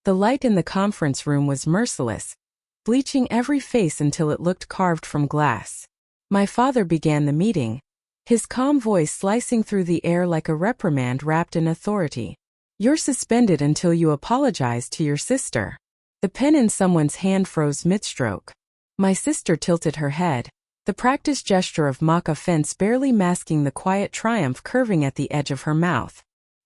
The light in the conference room was merciless, bleaching every face until it looked carved from glass. My father began the meeting, his calm voice slicing through the air like a reprimand wrapped in authority. "You're suspended until you apologize to your sister." The pen in someone's hand froze mid-stroke. My sister tilted her head, the practiced gesture of mock offense barely masking the quiet triumph curving at the edge of her mouth.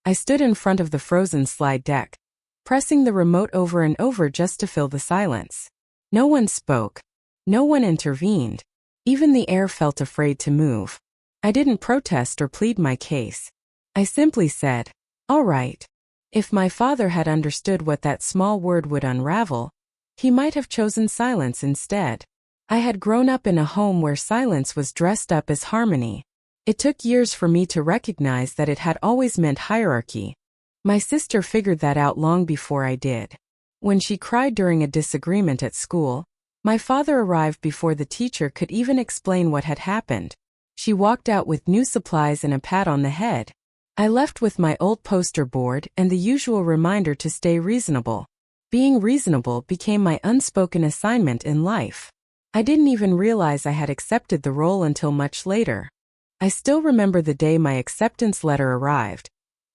I stood in front of the frozen slide deck, pressing the remote over and over just to fill the silence. No one spoke. No one intervened. Even the air felt afraid to move. I didn't protest or plead my case. I simply said, "All right." If my father had understood what that small word would unravel, he might have chosen silence instead. I had grown up in a home where silence was dressed up as harmony. It took years for me to recognize that it had always meant hierarchy. My sister figured that out long before I did. When she cried during a disagreement at school, my father arrived before the teacher could even explain what had happened. She walked out with new supplies and a pat on the head. I left with my old poster board and the usual reminder to stay reasonable. Being reasonable became my unspoken assignment in life. I didn't even realize I had accepted the role until much later. I still remember the day my acceptance letter arrived.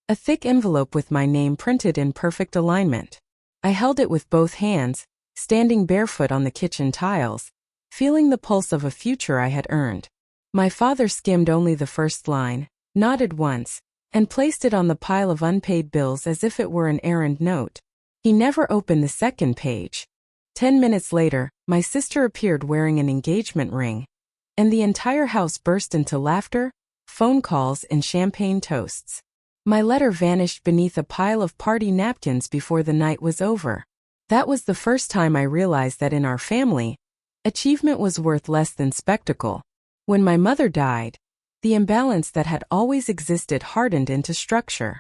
A thick envelope with my name printed in perfect alignment. I held it with both hands, standing barefoot on the kitchen tiles, feeling the pulse of a future I had earned. My father skimmed only the first line, nodded once, and placed it on the pile of unpaid bills as if it were an errand note. He never opened the second page. 10 minutes later, my sister appeared wearing an engagement ring, and the entire house burst into laughter, phone calls, and champagne toasts. My letter vanished beneath a pile of party napkins before the night was over. That was the first time I realized that in our family, achievement was worth less than spectacle. When my mother died, the imbalance that had always existed hardened into structure.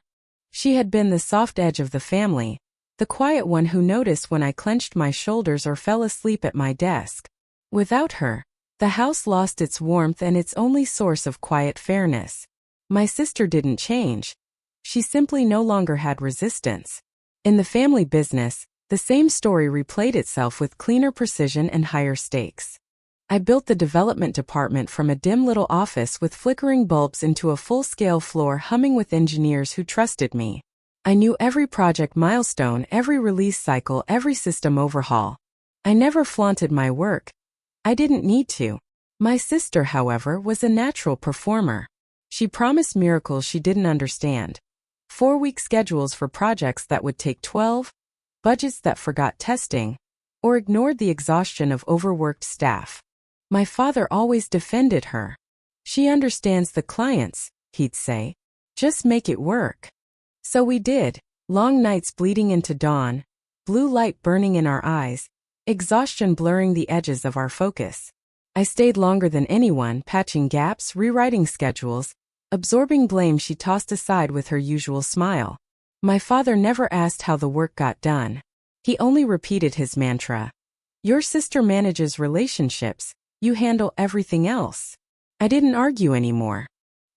She had been the soft edge of the family, the quiet one who noticed when I clenched my shoulders or fell asleep at my desk. Without her, the house lost its warmth and its only source of quiet fairness. My sister didn't change. She simply no longer had resistance. In the family business, the same story replayed itself with cleaner precision and higher stakes. I built the development department from a dim little office with flickering bulbs into a full-scale floor humming with engineers who trusted me. I knew every project milestone, every release cycle, every system overhaul. I never flaunted my work. I didn't need to. My sister, however, was a natural performer. She promised miracles she didn't understand. 4-week schedules for projects that would take 12, budgets that forgot testing, or ignored the exhaustion of overworked staff. My father always defended her. "She understands the clients," he'd say. "Just make it work." So we did, long nights bleeding into dawn, blue light burning in our eyes, exhaustion blurring the edges of our focus. I stayed longer than anyone, patching gaps, rewriting schedules, absorbing blame she tossed aside with her usual smile. My father never asked how the work got done. He only repeated his mantra. "Your sister manages relationships, you handle everything else." I didn't argue anymore.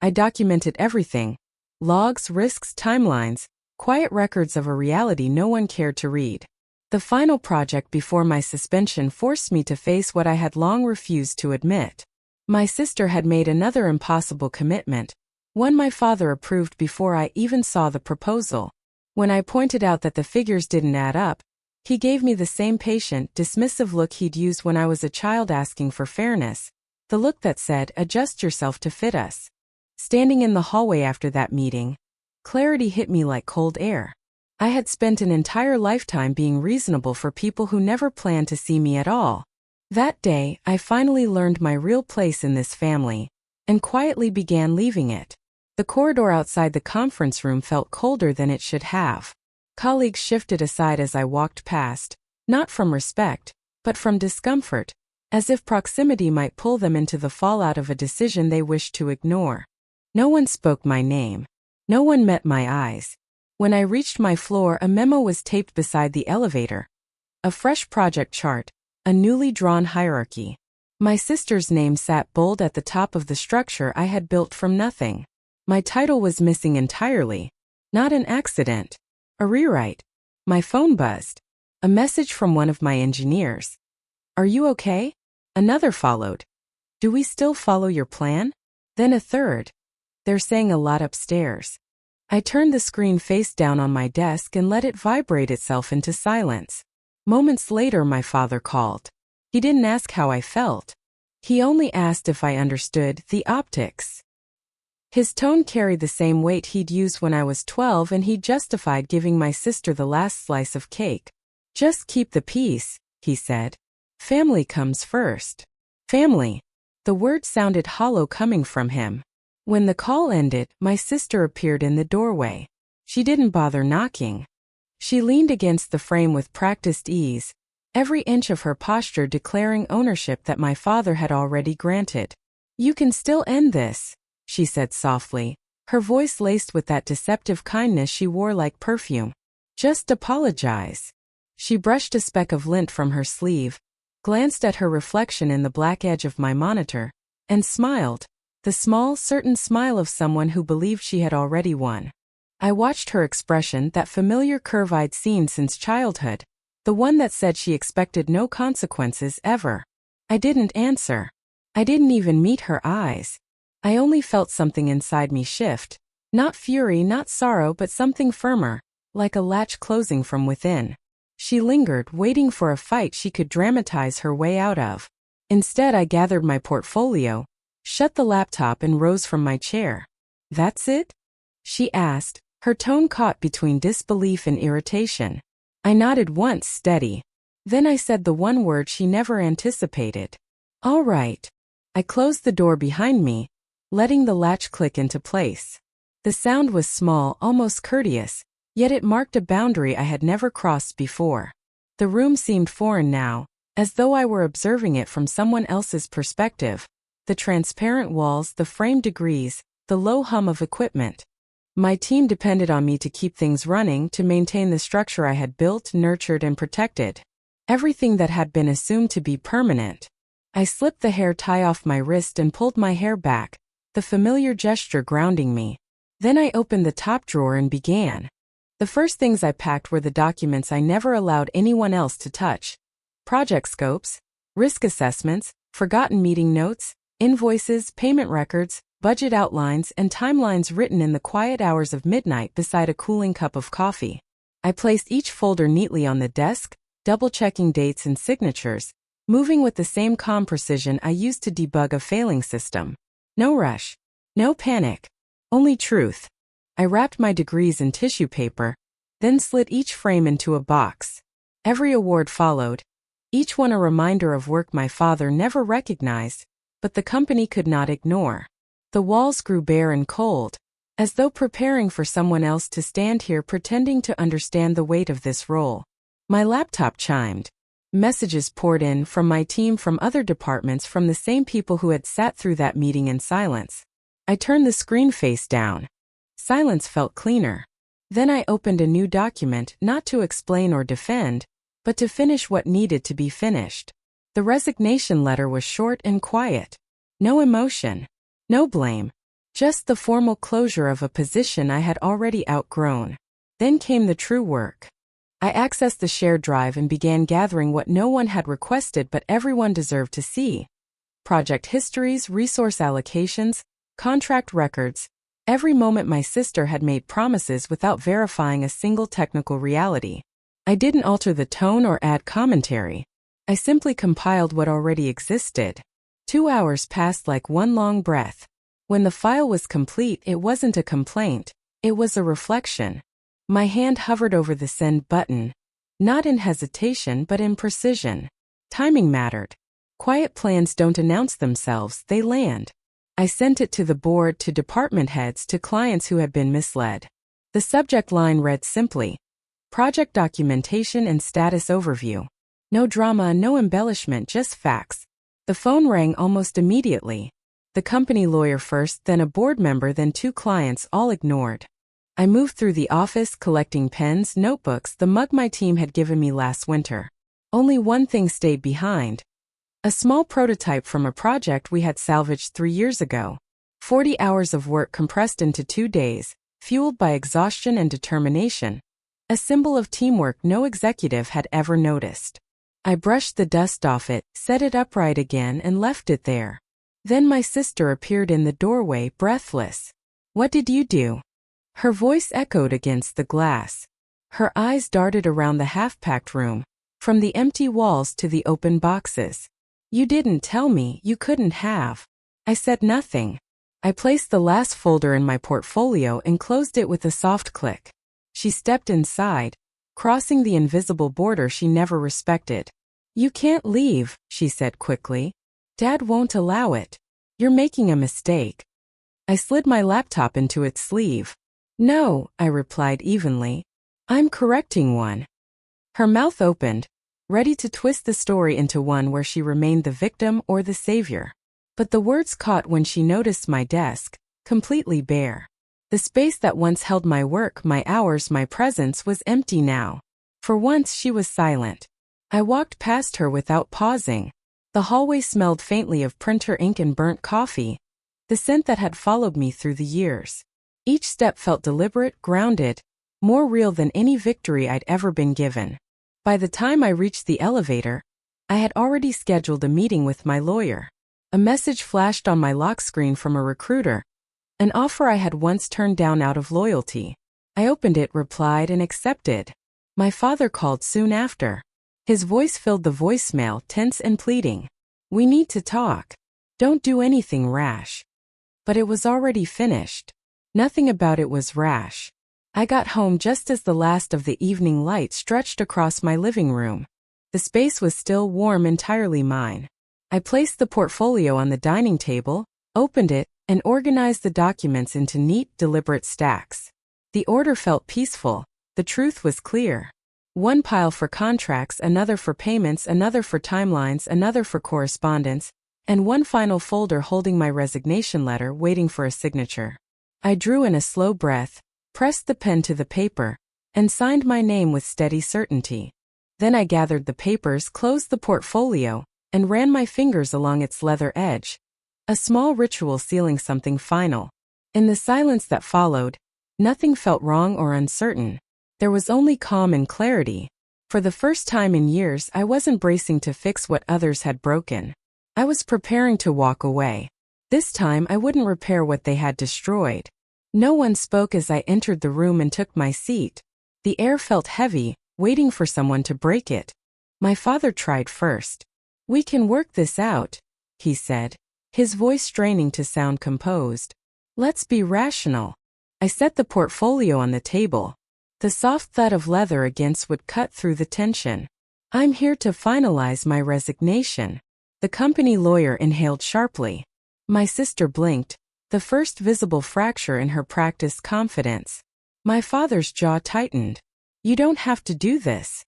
I documented everything. Logs, risks, timelines, quiet records of a reality no one cared to read. The final project before my suspension forced me to face what I had long refused to admit. My sister had made another impossible commitment, one my father approved before I even saw the proposal. When I pointed out that the figures didn't add up, he gave me the same patient, dismissive look he'd used when I was a child asking for fairness, the look that said, "Adjust yourself to fit us." Standing in the hallway after that meeting, clarity hit me like cold air. I had spent an entire lifetime being reasonable for people who never planned to see me at all. That day, I finally learned my real place in this family, and quietly began leaving it. The corridor outside the conference room felt colder than it should have. Colleagues shifted aside as I walked past, not from respect, but from discomfort, as if proximity might pull them into the fallout of a decision they wished to ignore. No one spoke my name. No one met my eyes. When I reached my floor, a memo was taped beside the elevator. A fresh project chart, a newly drawn hierarchy. My sister's name sat bold at the top of the structure I had built from nothing. My title was missing entirely. Not an accident. A rewrite. My phone buzzed. A message from one of my engineers. Are you okay? Another followed. Do we still follow your plan? Then a third. They're saying a lot upstairs. I turned the screen face down on my desk and let it vibrate itself into silence. Moments later, my father called. He didn't ask how I felt. He only asked if I understood the optics. His tone carried the same weight he'd used when I was 12, and he justified giving my sister the last slice of cake. Just keep the peace, he said. Family comes first. Family. The word sounded hollow coming from him. When the call ended, my sister appeared in the doorway. She didn't bother knocking. She leaned against the frame with practiced ease, every inch of her posture declaring ownership that my father had already granted. You can still end this, she said softly, her voice laced with that deceptive kindness she wore like perfume. Just apologize. She brushed a speck of lint from her sleeve, glanced at her reflection in the black edge of my monitor, and smiled, the small, certain smile of someone who believed she had already won. I watched her expression, that familiar curve I'd seen since childhood, the one that said she expected no consequences ever. I didn't answer. I didn't even meet her eyes. I only felt something inside me shift, not fury, not sorrow, but something firmer, like a latch closing from within. She lingered, waiting for a fight she could dramatize her way out of. Instead, I gathered my portfolio, shut the laptop, and rose from my chair. That's it? She asked, her tone caught between disbelief and irritation. I nodded once, steady. Then I said the one word she never anticipated. All right. I closed the door behind me, letting the latch click into place. The sound was small, almost courteous, yet it marked a boundary I had never crossed before. The room seemed foreign now, as though I were observing it from someone else's perspective. The transparent walls, the framed degrees, the low hum of equipment. My team depended on me to keep things running, to maintain the structure I had built, nurtured, and protected. Everything that had been assumed to be permanent. I slipped the hair tie off my wrist and pulled my hair back, the familiar gesture grounding me. Then I opened the top drawer and began. The first things I packed were the documents I never allowed anyone else to touch. Project scopes, risk assessments, forgotten meeting notes, invoices, payment records, budget outlines, and timelines written in the quiet hours of midnight beside a cooling cup of coffee. I placed each folder neatly on the desk, double-checking dates and signatures, moving with the same calm precision I used to debug a failing system. No rush. No panic. Only truth. I wrapped my degrees in tissue paper, then slid each frame into a box. Every award followed, each one a reminder of work my father never recognized, but the company could not ignore. The walls grew bare and cold, as though preparing for someone else to stand here pretending to understand the weight of this role. My laptop chimed. Messages poured in from my team, from other departments, from the same people who had sat through that meeting in silence. I turned the screen face down. Silence felt cleaner. Then I opened a new document, not to explain or defend, but to finish what needed to be finished. The resignation letter was short and quiet. No emotion. No blame. Just the formal closure of a position I had already outgrown. Then came the true work. I accessed the shared drive and began gathering what no one had requested but everyone deserved to see. Project histories, resource allocations, contract records. Every moment my sister had made promises without verifying a single technical reality. I didn't alter the tone or add commentary. I simply compiled what already existed. 2 hours passed like one long breath. When the file was complete, it wasn't a complaint. It was a reflection. My hand hovered over the send button, not in hesitation but in precision. Timing mattered. Quiet plans don't announce themselves, they land. I sent it to the board, to department heads, to clients who had been misled. The subject line read simply, Project Documentation and Status Overview. No drama, no embellishment, just facts. The phone rang almost immediately. The company lawyer first, then a board member, then 2 clients, all ignored. I moved through the office, collecting pens, notebooks, the mug my team had given me last winter. Only one thing stayed behind. A small prototype from a project we had salvaged 3 years ago. 40 hours of work compressed into 2 days, fueled by exhaustion and determination. a symbol of teamwork no executive had ever noticed. I brushed the dust off it, set it upright again and left it there. Then my sister appeared in the doorway, breathless. "What did you do?" Her voice echoed against the glass. Her eyes darted around the half-packed room, from the empty walls to the open boxes. "You didn't tell me, you couldn't have." I said nothing. I placed the last folder in my portfolio and closed it with a soft click. She stepped inside, crossing the invisible border she never respected. "You can't leave," she said quickly. "Dad won't allow it. You're making a mistake." I slid my laptop into its sleeve. "No," I replied evenly. "I'm correcting one." Her mouth opened, ready to twist the story into one where she remained the victim or the savior. But the words caught when she noticed my desk, completely bare. The space that once held my work, my hours, my presence was empty now. For once she was silent. I walked past her without pausing. The hallway smelled faintly of printer ink and burnt coffee, the scent that had followed me through the years. Each step felt deliberate, grounded, more real than any victory I'd ever been given. By the time I reached the elevator, I had already scheduled a meeting with my lawyer. A message flashed on my lock screen from a recruiter, an offer I had once turned down out of loyalty. I opened it, replied, and accepted. My father called soon after. His voice filled the voicemail, tense and pleading. "We need to talk. Don't do anything rash." But it was already finished. Nothing about it was rash. I got home just as the last of the evening light stretched across my living room. The space was still warm, entirely mine. I placed the portfolio on the dining table, opened it, and organized the documents into neat, deliberate stacks. The order felt peaceful. The truth was clear. One pile for contracts, another for payments, another for timelines, another for correspondence, and one final folder holding my resignation letter waiting for a signature. I drew in a slow breath, pressed the pen to the paper, and signed my name with steady certainty. Then I gathered the papers, closed the portfolio, and ran my fingers along its leather edge. A small ritual sealing something final. In the silence that followed, nothing felt wrong or uncertain. There was only calm and clarity. For the first time in years, I wasn't bracing to fix what others had broken. I was preparing to walk away. This time, I wouldn't repair what they had destroyed. No one spoke as I entered the room and took my seat. The air felt heavy, waiting for someone to break it. My father tried first. "We can work this out," he said, his voice straining to sound composed. "Let's be rational." I set the portfolio on the table. The soft thud of leather against would cut through the tension. "I'm here to finalize my resignation." The company lawyer inhaled sharply. My sister blinked, the first visible fracture in her practiced confidence. My father's jaw tightened. "You don't have to do this."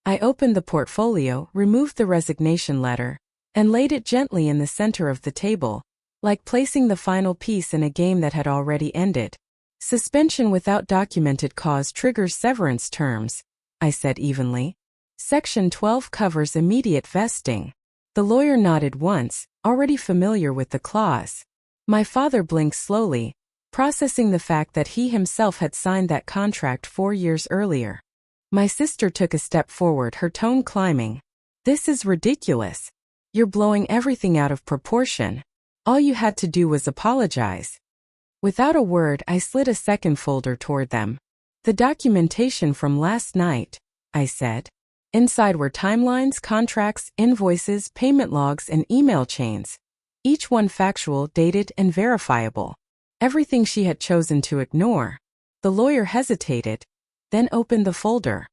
I opened the portfolio, removed the resignation letter, and laid it gently in the center of the table, like placing the final piece in a game that had already ended. "Suspension without documented cause triggers severance terms," I said evenly. "Section 12 covers immediate vesting." The lawyer nodded once, already familiar with the clause. My father blinked slowly, processing the fact that he himself had signed that contract 4 years earlier. My sister took a step forward, her tone climbing. "This is ridiculous. You're blowing everything out of proportion. All you had to do was apologize." Without a word, I slid a second folder toward them. "The documentation from last night," I said. Inside were timelines, contracts, invoices, payment logs, and email chains. Each one factual, dated, and verifiable. Everything she had chosen to ignore. The lawyer hesitated, then opened the folder.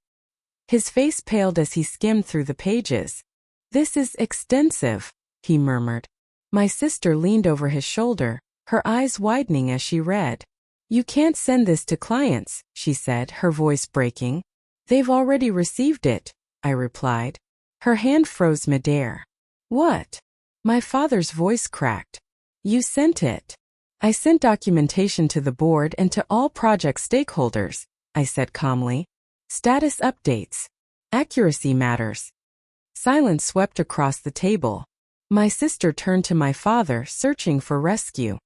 His face paled as he skimmed through the pages. "This is extensive," he murmured. My sister leaned over his shoulder, her eyes widening as she read. "You can't send this to clients," she said, her voice breaking. "They've already received it," I replied. Her hand froze midair. "What?" My father's voice cracked. "You sent it." "I sent documentation to the board and to all project stakeholders," I said calmly. "Status updates. Accuracy matters." Silence swept across the table. My sister turned to my father, searching for rescue.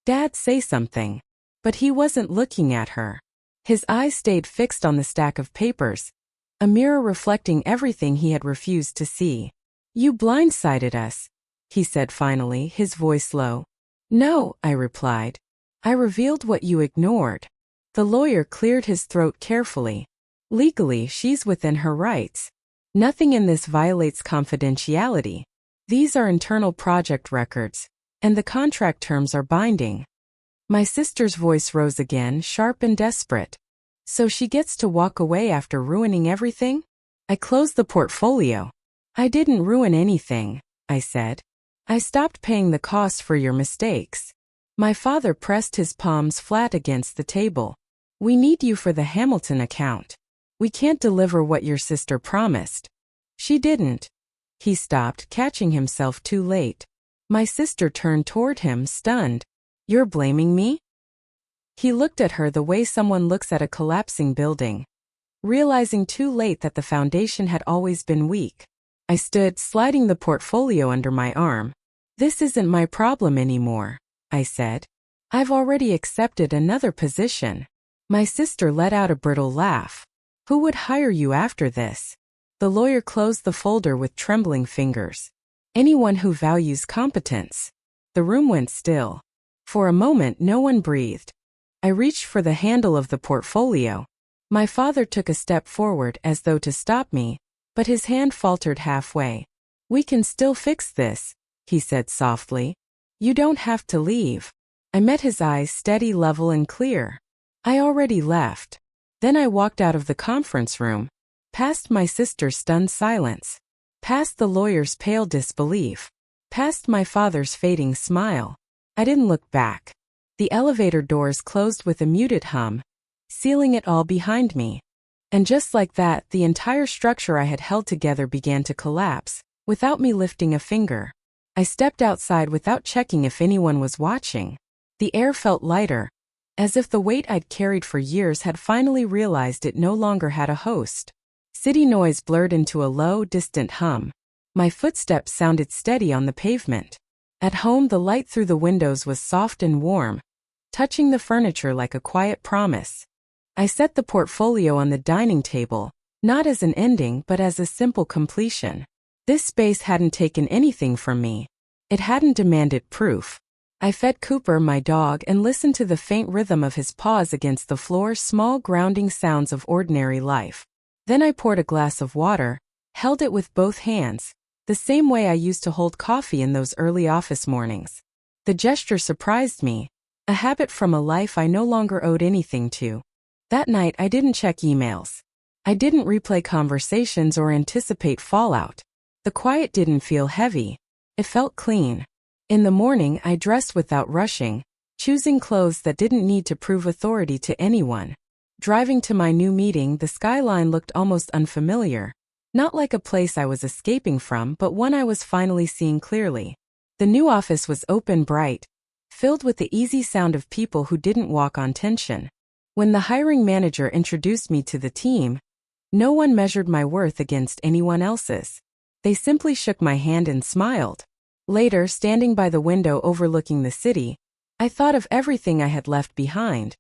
"Dad, say something." But he wasn't looking at her. His eyes stayed fixed on the stack of papers, a mirror reflecting everything he had refused to see. "You blindsided us," he said finally, his voice low. "No," I replied. "I revealed what you ignored." The lawyer cleared his throat carefully. "Legally, she's within her rights. Nothing in this violates confidentiality. These are internal project records, and the contract terms are binding." My sister's voice rose again, sharp and desperate. "So she gets to walk away after ruining everything?" I closed the portfolio. "I didn't ruin anything," I said. "I stopped paying the cost for your mistakes." My father pressed his palms flat against the table. "We need you for the Hamilton account. We can't deliver what your sister promised." "She didn't." He stopped, catching himself too late. My sister turned toward him, stunned. "You're blaming me?" He looked at her the way someone looks at a collapsing building, realizing too late that the foundation had always been weak. I stood, sliding the portfolio under my arm. "This isn't my problem anymore," I said. "I've already accepted another position." My sister let out a brittle laugh. "Who would hire you after this?" The lawyer closed the folder with trembling fingers. "Anyone who values competence." The room went still. For a moment no one breathed. I reached for the handle of the portfolio. My father took a step forward as though to stop me, but his hand faltered halfway. "We can still fix this," he said softly. "You don't have to leave." I met his eyes, steady, level, and clear. I already left. Then I walked out of the conference room, past my sister's stunned silence, past the lawyer's pale disbelief, past my father's fading smile. I didn't look back. The elevator doors closed with a muted hum, sealing it all behind me. And just like that, the entire structure I had held together began to collapse, without me lifting a finger. I stepped outside without checking if anyone was watching. The air felt lighter, as if the weight I'd carried for years had finally realized it no longer had a host. City noise blurred into a low, distant hum. My footsteps sounded steady on the pavement. At home, the light through the windows was soft and warm, touching the furniture like a quiet promise. I set the portfolio on the dining table, not as an ending but as a simple completion. This space hadn't taken anything from me. It hadn't demanded proof. I fed Cooper, my dog, and listened to the faint rhythm of his paws against the floor, small grounding sounds of ordinary life. Then I poured a glass of water, held it with both hands, the same way I used to hold coffee in those early office mornings. The gesture surprised me, a habit from a life I no longer owed anything to. That night I didn't check emails. I didn't replay conversations or anticipate fallout. The quiet didn't feel heavy. It felt clean. In the morning I dressed without rushing, choosing clothes that didn't need to prove authority to anyone. Driving to my new meeting, the skyline looked almost unfamiliar. Not like a place I was escaping from, but one I was finally seeing clearly. The new office was open, bright, filled with the easy sound of people who didn't walk on tension. When the hiring manager introduced me to the team, no one measured my worth against anyone else's. They simply shook my hand and smiled. Later, standing by the window overlooking the city, I thought of everything I had left behind.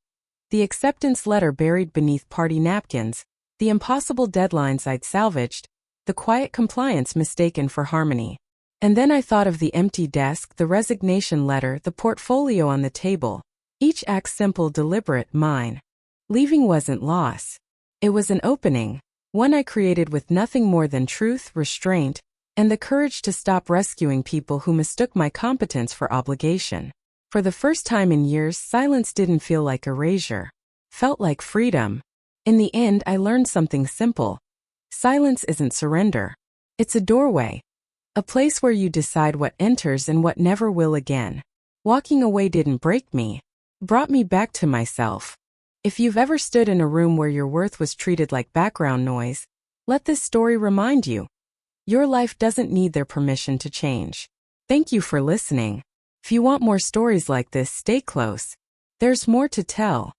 The acceptance letter buried beneath party napkins, the impossible deadlines I'd salvaged, the quiet compliance mistaken for harmony. And then I thought of the empty desk, the resignation letter, the portfolio on the table, each act simple, deliberate, mine. Leaving wasn't loss. It was an opening, one I created with nothing more than truth, restraint, and the courage to stop rescuing people who mistook my competence for obligation. For the first time in years, silence didn't feel like erasure. Felt like freedom. In the end, I learned something simple. Silence isn't surrender. It's a doorway. A place where you decide what enters and what never will again. Walking away didn't break me. Brought me back to myself. If you've ever stood in a room where your worth was treated like background noise, let this story remind you. Your life doesn't need their permission to change. Thank you for listening. If you want more stories like this, stay close. There's more to tell.